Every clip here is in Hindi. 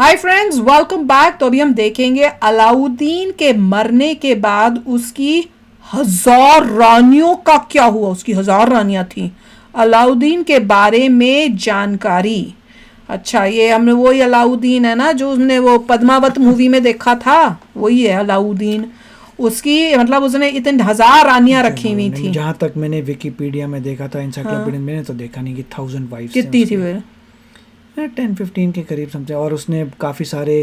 Hi friends, welcome back. तो अभी हम देखेंगे अलाउद्दीन के मरने के बाद उसकी 1000 रानियों का क्या हुआ। उसकी 1000 रानियां थी। अलाउद्दीन के बारे में जानकारी। अच्छा, ये हमने वही अलाउद्दीन है ना जो हमने वो पद्मावत मूवी में देखा था, वही है अलाउद्दीन। उसकी मतलब उसने इतने 1000 रानियां रखी हुई थी। जहाँ तक मैंने विकिपीडिया में देखा था, इंसाइक्लोपीडिया में मैंने तो देखा नहीं कि 1000 वाइफ्स कितनी थी फिर? 10-15 के करीब समथिंग। और उसने काफ़ी सारे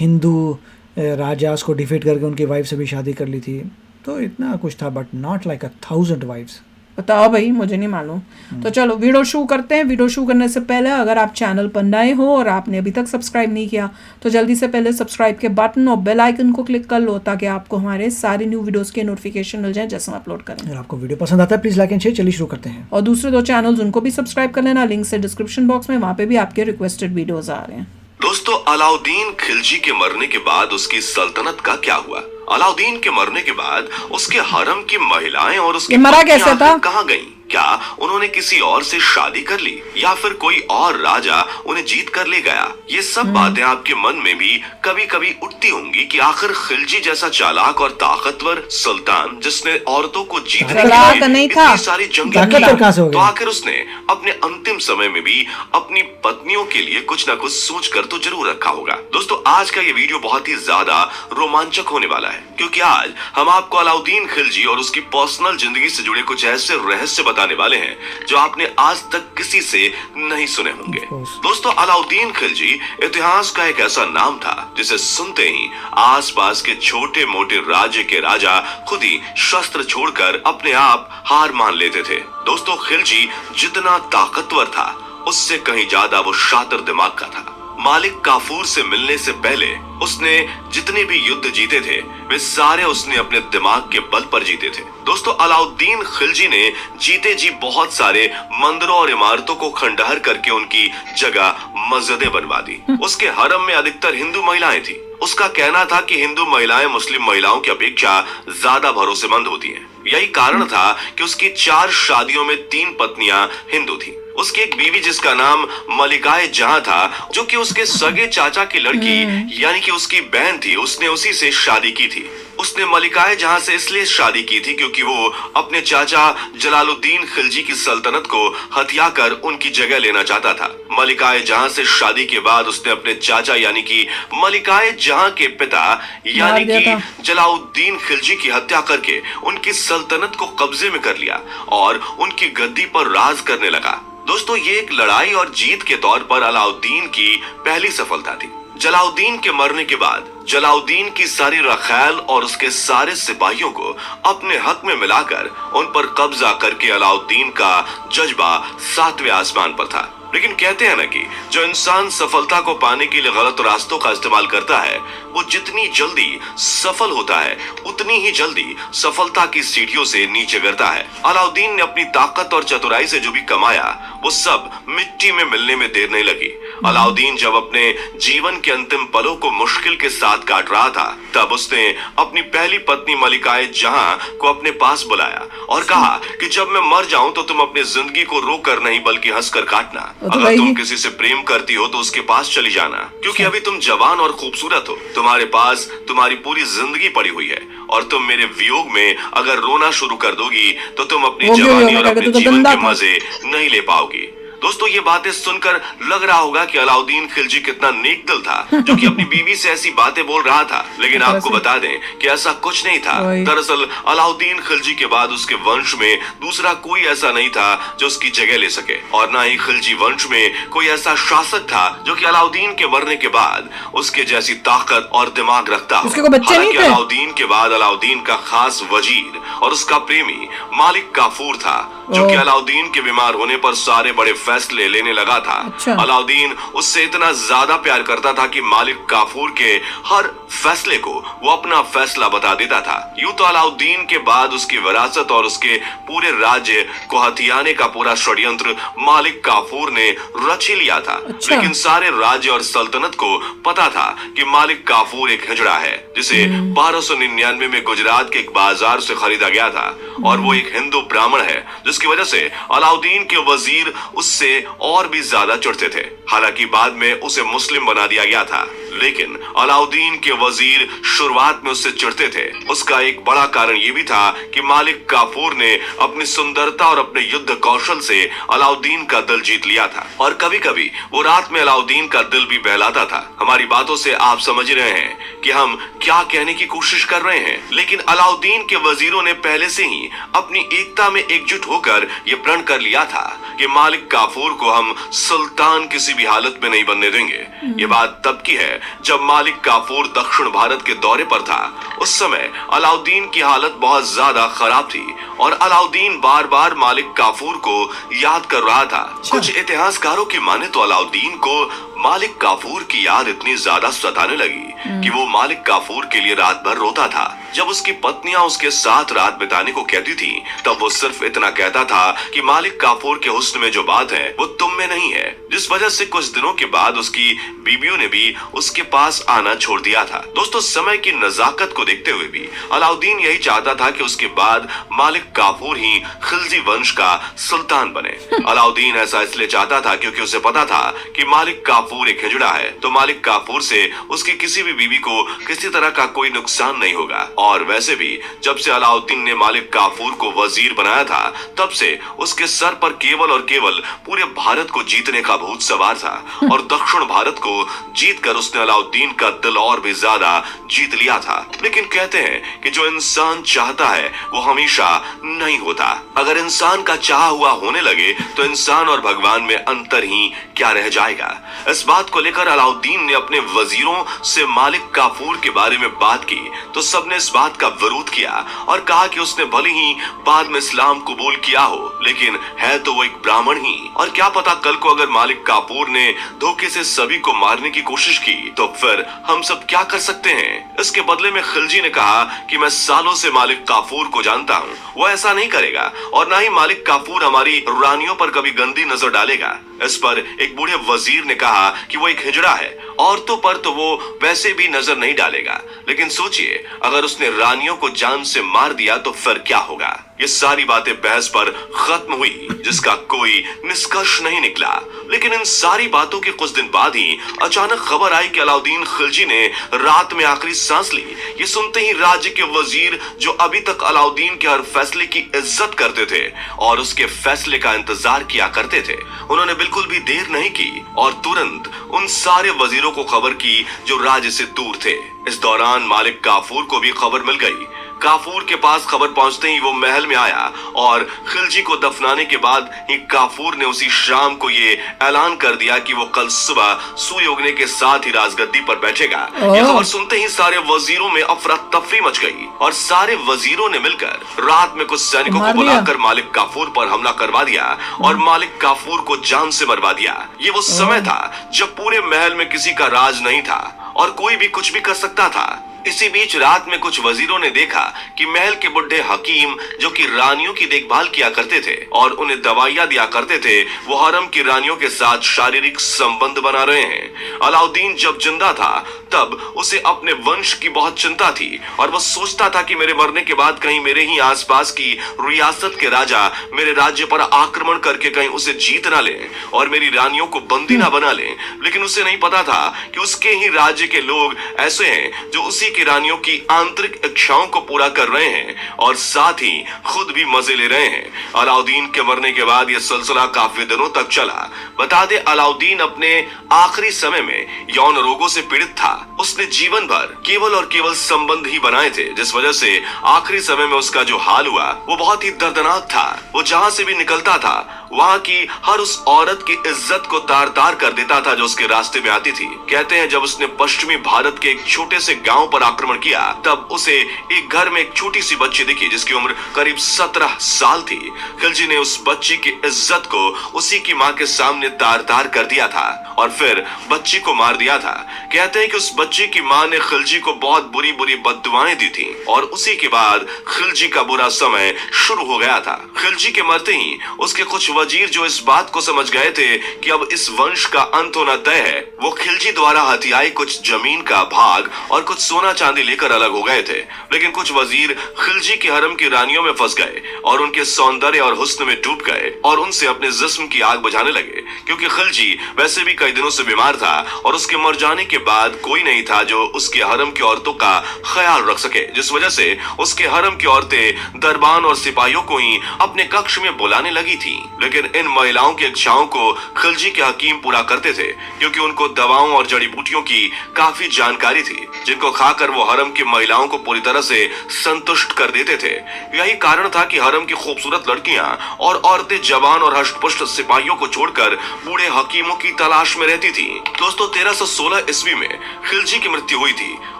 हिंदू राजास को डिफीट करके उनकी वाइफ से भी शादी कर ली थी। तो इतना कुछ था, बट नॉट लाइक 1000 वाइफ्स। बताओ भाई, मुझे नहीं मालूम। तो चलो वीडियो शुरू करते हैं। वीडियो शुरू करने से पहले अगर आप चैनल पर नए हो और आपने अभी तक सब्सक्राइब नहीं किया तो जल्दी से पहले सब्सक्राइब के बटन और बेल आइकन को क्लिक कर लो ताकि आपको हमारे सारे न्यू वीडियोस के नोटिफिकेशन मिल जाए जैसे हम अपलोड करें। अगर आपको वीडियो पसंद आता है प्लीज़ लाइक एंड शेयर। चलिए शुरू करते हैं। और दूसरे 2 चैनल्स उनको भी सब्सक्राइब कर लेना, लिंक से डिस्क्रिप्शन बॉक्स में, वहाँ पे भी आपके रिक्वेस्टेड वीडियोज आ रहे हैं। दोस्तों, अलाउद्दीन खिलजी के मरने के बाद उसकी सल्तनत का क्या हुआ? अलाउद्दीन के मरने के बाद उसके हरम की महिलाएं और उसकी मरा कैसे था? कहाँ गईं? क्या उन्होंने किसी और से शादी कर ली या फिर कोई और राजा उन्हें जीत कर ले गया? ये सब बातें आपके मन में भी कभी कभी उठती होंगी कि आखिर खिलजी जैसा चालाक और ताकतवर सुल्तान जिसने औरतों को जीतने के लिए इतनी सारी जंगें की, तो आखिर उसने अपने अंतिम समय में भी अपनी पत्नियों के लिए कुछ न कुछ सोच कर तो जरूर रखा होगा। दोस्तों, आज का ये वीडियो बहुत ही ज्यादा रोमांचक होने वाला है क्योंकि आज हम आपको अलाउद्दीन खिलजी और उसकी पर्सनल जिंदगी से जुड़े कुछ ऐसे रहस्य बताने वाले हैं जो आपने आज तक किसी से नहीं सुने होंगे। दोस्तों, अलाउद्दीन खिलजी इतिहास का एक ऐसा नाम था जिसे सुनते ही आसपास के छोटे मोटे राज्य के राजा खुद ही शस्त्र छोड़कर अपने आप हार मान लेते थे। दोस्तों, खिलजी जितना ताकतवर था उससे कहीं ज्यादा वो शातिर दिमाग का था। मालिक काफूर से मिलने से पहले उसने जितने भी युद्ध जीते थे वे सारे उसने अपने दिमाग के बल पर जीते थे। दोस्तों, अलाउद्दीन खिलजी ने जीते जी बहुत सारे मंदिरों और इमारतों को खंडहर करके उनकी जगह मस्जिदें बनवा दी। उसके हरम में अधिकतर हिंदू महिलाएं थी। उसका कहना था कि हिंदू महिलाएं मुस्लिम महिलाओं की अपेक्षा ज्यादा भरोसेमंद होती हैं। यही कारण था कि उसकी 4 शादियों में 3 पत्नियां हिंदू थी। उसकी एक बीवी जिसका नाम मलिकाए जहां था, जो कि उसके सगे चाचा की लड़की यानी कि उसकी बहन थी, उसने उसी से शादी की थी। उसने मलिकाए जहां से इसलिए शादी की थी क्योंकि वो अपने चाचा जलालुद्दीन खिलजी की सल्तनत को हथिया कर उनकी जगह लेना चाहता था। मलिकाए जहां से शादी के बाद उसने अपने चाचा यानी कि मलिकाए जहां के पिता यानी कि जलालुद्दीन खिलजी की हत्या करके उनकी सल्तनत को कब्जे में कर लिया और उनकी गद्दी पर राज करने लगा। दोस्तों, ये एक लड़ाई और जीत के तौर पर अलाउद्दीन की पहली सफलता थी। जलालुद्दीन के मरने के बाद जलालुद्दीन की सारी रखैल और उसके सारे सिपाहियों को अपने हक में मिलाकर उन पर कब्जा करके अलाउद्दीन का जज्बा 7वें आसमान पर था। लेकिन कहते हैं ना कि जो इंसान सफलता को पाने के लिए गलत रास्तों का इस्तेमाल करता है वो जितनी जल्दी सफल होता है उतनी ही जल्दी सफलता की सीढ़ियों से नीचे गिरता है। अलाउद्दीन ने अपनी ताकत और चतुराई से जो भी कमाया वो सब मिट्टी में मिलने में देर नहीं लगी। अलाउद्दीन जब अपने जीवन के अंतिम पलों को मुश्किल के साथ काट रहा था तब उसने अपनी पहली पत्नी मलिकाए जहां को अपने पास बुलाया और कहा कि जब मैं मर जाऊं तो तुम अपनी जिंदगी को रोकर नहीं बल्कि हंसकर काटना। अगर तुम किसी से प्रेम करती हो तो उसके पास चली जाना क्योंकि अभी तुम जवान और खूबसूरत हो, तुम्हारे पास तुम्हारी पूरी जिंदगी पड़ी हुई है और तुम मेरे वियोग में अगर रोना शुरू कर दोगी तो तुम अपनी जवानी और अपने जीवन के मजे नहीं ले पाओगी। दोस्तों, ये बातें सुनकर लग रहा होगा कि अलाउद्दीन खिलजी कितना नेक दिल था जो कि अपनी बीवी से ऐसी बातें बोल रहा था, लेकिन आपको बता दें कि ऐसा कुछ नहीं था। दरअसल अलाउद्दीन खिलजी के बाद उसके वंश में दूसरा कोई ऐसा नहीं था जो उसकी जगह ले सके और ना ही खिलजी वंश में कोई ऐसा शासक था जो कि अलाउद्दीन के मरने के बाद उसके जैसी ताकत और दिमाग रखता हो। हालांकि अलाउद्दीन के बाद अलाउद्दीन का खास वजीर और उसका प्रेमी मालिक काफूर था जो कि अलाउद्दीन के बीमार होने पर सारे बड़े फैसले लेने लगा था। अच्छा। अलाउद्दीन उससे इतना ज्यादा प्यार करता था कि मालिक काफूर के हर फैसले को वो अपना फैसला बता देता था। यूं तो अलाउद्दीन के बाद उसकी विरासत और उसके पूरे राज्य को हथियाने का पूरा षड्यंत्र मालिक काफूर ने रच ही लिया था। अच्छा। लेकिन सारे राज्य और सल्तनत को पता था कि मालिक काफूर एक हिजड़ा है जिसे 1299 में गुजरात के एक बाजार से खरीदा गया था और वो एक हिंदू ब्राह्मण है जिसकी वजह से अलाउद्दीन के वजीर उससे और भी ज्यादा चिढ़ते थे। हालांकि बाद में उसे मुस्लिम बना दिया गया था, लेकिन अलाउद्दीन के वजीर शुरुआत में उससे चिढ़ते थे। उसका एक बड़ा कारण यह भी था कि मालिक काफूर ने अपनी सुंदरता और अपने युद्ध कौशल से अलाउद्दीन का दिल जीत लिया था, और कभी कभी वो रात में अलाउद्दीन का दिल भी बहलाता था। हमारी बातों से आप समझ रहे हैं कि हम क्या कहने की कोशिश कर रहे हैं, लेकिन अलाउद्दीन के वजीरों ने पहले से ही अपनी एकता में एकजुट होकर यह प्रण कर लिया था कि मालिक काफूर को हम सुल्तान किसी भी हालत में नहीं बनने देंगे। ये बात तब की है जब मालिक काफूर दक्षिण भारत के दौरे पर था। उस समय अलाउद्दीन की हालत बहुत ज्यादा खराब थी और अलाउद्दीन बार बार मालिक काफूर को याद कर रहा था। कुछ इतिहासकारों की माने तो अलाउद्दीन को मालिक काफूर की याद इतनी ज्यादा सताने लगी कि वो मालिक काफूर के लिए रात भर रोता था। जब उसकी पत्नियां उसके साथ रात बिताने को कहती थी, तब वो सिर्फ इतना कहता था कि मालिक काफूर के हुस्न में जो बात है वो तुम में नहीं है, जिस वजह से कुछ दिनों के बाद उसकी बीबियों ने भी उसके पास आना छोड़ दिया था। दोस्तों, समय की नजाकत को देखते हुए भी अलाउद्दीन यही चाहता था कि उसके बाद मालिक काफूर ही खिलजी वंश का सुल्तान बने। अलाउद्दीन ऐसा इसलिए चाहता था क्योंकि उसे पता था कि मालिक काफूर एक हिजड़ा है, तो मालिक काफूर से उसकी किसी भी बीवी को किसी तरह का कोई नुकसान नहीं होगा। और वैसे भी जब से अलाउद्दीन ने मालिक काफूर को वजीर बनाया था, तब से उसके सर पर केवल और केवल पूरे भारत को जीतने का भूत सवार था, और दक्षिण भारत को जीतकर उसने अलाउद्दीन का दिल और भी ज्यादा जीत लिया था। लेकिन कहते हैं कि जो इंसान चाहता है वो हमेशा नहीं होता। अगर इंसान का चाहा हुआ होने लगे तो इंसान और भगवान में अंतर ही क्या रह जाएगा। इस बात को लेकर अलाउद्दीन ने अपने वजीरों से मालिक काफूर के बारे में बात की तो सबने इस बात का विरोध किया और कहा कि उसने भले ही बाद में इस्लाम कबूल किया हो, लेकिन है तो वो एक ब्राह्मण ही, और क्या पता कल को अगर मालिक काफूर ने धोखे से सभी को मारने की कोशिश की तो फिर हम सब क्या कर सकते हैं। इसके बदले में खिलजी ने कहा कि मैं सालों से मालिक काफूर को जानता हूँ, वो ऐसा नहीं करेगा और ना ही मालिक काफूर हमारी रानियों पर कभी गंदी नजर डालेगा। इस पर एक बूढ़े वजीर ने कहा कि वो एक हिजड़ा है, औरतों पर तो वो वैसे भी नजर नहीं डालेगा, लेकिन सोचिए अगर उसने रानियों को जान से मार दिया तो फिर क्या होगा। ये सारी बातें बहस पर खत्म हुई, जिसका कोई निष्कर्ष नहीं निकला। लेकिन इन सारी बातों के कुछ दिन बाद ही अचानक खबर आई कि अलाउद्दीन खिलजी ने रात में आखिरी सांस ली। ये सुनते ही राज्य के वजीर, जो अभी तक अलाउद्दीन के हर फैसले की इज्जत करते थे और उसके फैसले का इंतजार किया करते थे, उन्होंने बिल्कुल भी देर नहीं की और तुरंत उन सारे वजीरों को खबर की जो राज्य से दूर थे। इस दौरान मालिक काफूर को भी खबर मिल गई। काफूर के पास खबर पहुंचते ही वो महल में आया और खिलजी को दफनाने के बाद ही काफूर ने उसी शाम को ये ऐलान कर दिया कि वो कल सुबह सूर्य उगने के साथ ही राजगद्दी पर बैठेगा। ये खबर सुनते ही सारे वजीरों में अफरा तफरी मच गई और सारे वजीरों ने मिलकर रात में कुछ सैनिकों को बुलाकर मालिक काफूर पर हमला करवा दिया और मालिक काफूर को जान से मरवा दिया। ये वो समय था जब पूरे महल में किसी का राज नहीं था और कोई भी कुछ भी कर सकता था। इसी बीच रात में कुछ वजीरों ने देखा कि महल के बुढ़े हकीम, जो कि रानियों की देखभाल किया करते थे और उन्हें दवाइयां दिया करते थे, वो हरम की रानियों के साथ शारीरिक संबंध बना रहे हैं। अलाउद्दीन जब जिंदा था तब उसे अपने वंश की बहुत चिंता थी और वो सोचता था कि मेरे मरने के बाद कहीं मेरे ही आसपास की रियासत के राजा मेरे राज्य पर आक्रमण करके कहीं उसे जीत ना ले और मेरी रानियों को बंदी ना बना ले। लेकिन उसे नहीं पता था कि उसके ही राज्य के लोग ऐसे हैं जो उसी की रानियों की आंतरिक इच्छाओं को पूरा कर रहे हैं और साथ ही खुद भी मजे ले रहे हैं। अलाउद्दीन के मरने के बाद यह सिलसिला काफी दिनों तक चला। बता दे, अलाउद्दीन अपने आखिरी समय में यौन रोगों से पीड़ित था। उसने जीवन भर केवल और केवल संबंध ही बनाए थे, जिस वजह से आखिरी समय में उसका जो हाल हुआ वो बहुत ही दर्दनाक था। वो जहां से भी निकलता था वहां की हर उस औरत की इज्जत को तार तार कर देता था जो उसके रास्ते में आती थी। कहते हैं जब उसने पश्चिमी भारत के एक छोटे से गांव पर आक्रमण किया तब उसे एक घर में एक छोटी सी बच्ची दिखी जिसकी उम्र करीब 17 साल थी। खिलजी ने उस बच्ची की इज्जत को उसी की मां के सामने तार तार कर दिया था और फिर बच्ची को मार दिया था। कहते हैं कि उस बच्ची की मां ने खिलजी को बहुत बुरी बुरी बद्दुआएं दी थी और उसी के बाद खिलजी का बुरा समय शुरू हो गया था। खिलजी के मरते ही उसके कुछ वजीर जो इस बात को समझ गए थे कि अब इस वंश का अंत होना तय है, वो खिलजी द्वारा हथियाई कुछ जमीन का भाग और कुछ सोना चांदी लेकर अलग हो गए थे, लेकिन कुछ वजीर खिलजी के हरम की रानियों में फंस गए और उनके सौंदर्य और हुस्न में डूब गए और उनसे अपने जिस्म की आग बुझाने लगे, क्योंकि खिलजी वैसे भी कई दिनों से बीमार था और उसके मर जाने के बाद कोई नहीं था जो उसके हरम की औरतों का ख्याल रख सके, जिस वजह से उसके हरम की औरतें दरबान और सिपाहियों को ही अपने कक्ष में बुलाने लगी थीं। लेकिन इन महिलाओं की इच्छाओं को खिलजी के हकीम पूरा करते थे, क्योंकि उनको दवाओं और जड़ी बूटियों की काफी जानकारी थी, जिनको खाकर वो हरम की महिलाओं को पूरी तरह से संतुष्ट कर देते थे। यही कारण था कि हरम की खूबसूरत लड़कियां और औरतें जवान और हष्टपुष्ट सिपाहियों को छोड़कर बूढ़े हकीमों की तलाश में रहती थी। दोस्तों, 1316 ईस्वी में खिलजी की मृत्यु हुई थी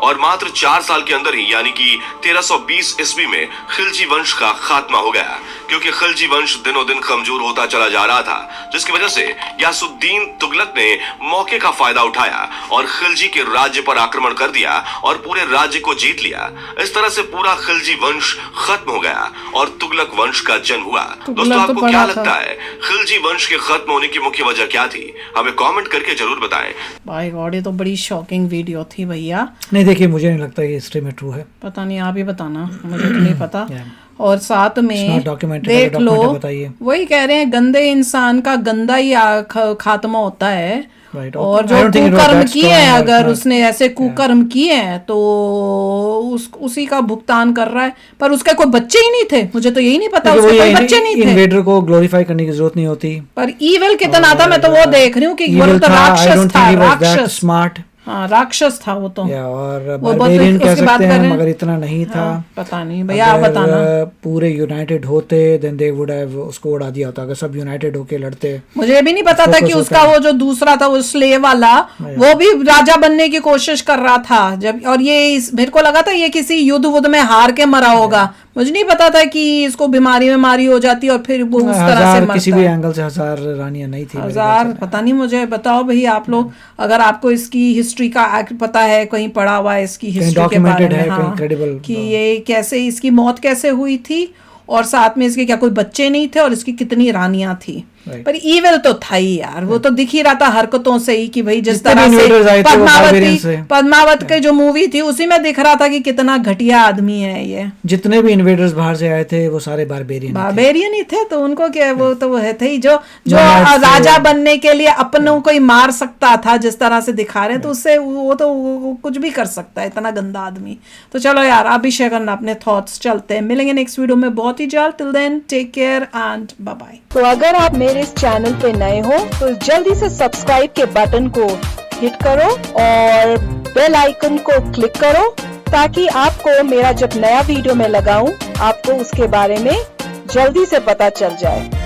और मात्र 4 साल के अंदर ही यानी कि 1320 ईस्वी में खिलजी वंश का खात्मा हो गया, क्योंकि खिलजी वंश दिनों दिन कमजोर होता चला जा रहा था, जिसकी वजह से यासुद्दीन तुगलक ने मौके का फायदा उठाया और खिलजी के राज्य पर आक्रमण कर दिया और पूरे राज्य को जीत लिया। इस तरह से पूरा खिलजी वंश खत्म हो गया और तुगलक वंश का जन्म हुआ। दोस्तों, आपको क्या लगता है खिलजी वंश के खत्म होने की मुख्य वजह क्या थी? हमें कमेंट करके जरूर बताएं। बाय गॉड, ये तो बड़ी शॉकिंग वीडियो थी भैया। नहीं, देखिए, मुझे नहीं लगता ये हिस्ट्री में ट्रू है। पता नहीं, आप ही बताना, मुझे तो नहीं पता। और साथ में डॉक्यूमेंट्री देख लो, बताइए। वही कह रहे हैं, गंदे इंसान का गंदा ही खात्मा होता है। Right. और I जो don't think it was कुकर्म that किए strong हैं, or अगर not. उसने ऐसे कुकर्म किए हैं तो उसी का भुगतान कर रहा है। पर उसके कोई बच्चे ही नहीं थे, मुझे तो यही नहीं पता, उसके कोई बच्चे नहीं थे। इन्वेडर को ग्लोरीफाई करने की जरूरत नहीं होती। पर ईविल कितना था, मैं तो वो देख रही हूँ कि वो तो राक्षस था, राक्षस स्मार्ट। हाँ, राक्षस था वो तो। और वो बारबेरियन कह उसकी बात सकते कर हैं, रहे हैं। मगर इतना नहीं था। पता नहीं भैया, आप बताना। पूरे यूनाइटेड होते देन दे वुड हैव उसको उड़ा दिया होता, अगर सब यूनाइटेड होके लड़ते। मुझे भी नहीं पता था कि उसका वो जो दूसरा था, वो स्लेव वाला, वो भी राजा बनने की कोशिश कर रहा था जब, और ये मेरे को लगा था ये किसी युद्ध वुद्ध में हार के मरा होगा। मुझे नहीं पता था कि इसको बीमारी में मारी हो जाती और फिर वो उस तरह से मरता किसी भी एंगल से 1000 रानियां नहीं थी। 1000 पता नहीं, मुझे बताओ भाई आप लोग, अगर आपको इसकी हिस्ट्री का पता है, कहीं पढ़ा हुआ है इसकी हिस्ट्री के बारे में, हाँ, कि ये कैसे, इसकी मौत कैसे हुई थी, और साथ में इसके क्या कोई बच्चे नहीं थे, और इसकी कितनी रानियां थी। पर ईविल तो था ही यार, वो तो दिख ही रहा था हरकतों से ही, कि भाई जिस तरह से पद्मावत की जो मूवी थी उसी में दिख रहा था कि कितना घटिया आदमी है ये। जितने भी इन्वेडर्स बाहर से आए थे वो सारे बारबेरियन ही थे, तो उनको क्या, वो तो वो थे ही जो राजा बनने के लिए अपनों को ही मार सकता था, जिस तरह से दिखा रहे हैं, तो उससे वो तो कुछ भी कर सकता है, इतना गंदा आदमी। तो चलो यार, आप भी शेयर करना अपने थॉट्स। चलते हैं, मिलेंगे नेक्स्ट वीडियो में बहुत ही जल्द। Till then take care and bye bye. तो अगर आप मेरे इस चैनल पे नए हो तो जल्दी से सब्सक्राइब के बटन को हिट करो और बेल आइकन को क्लिक करो, ताकि आपको मेरा जब नया वीडियो मैं लगाऊं आपको उसके बारे में जल्दी से पता चल जाए।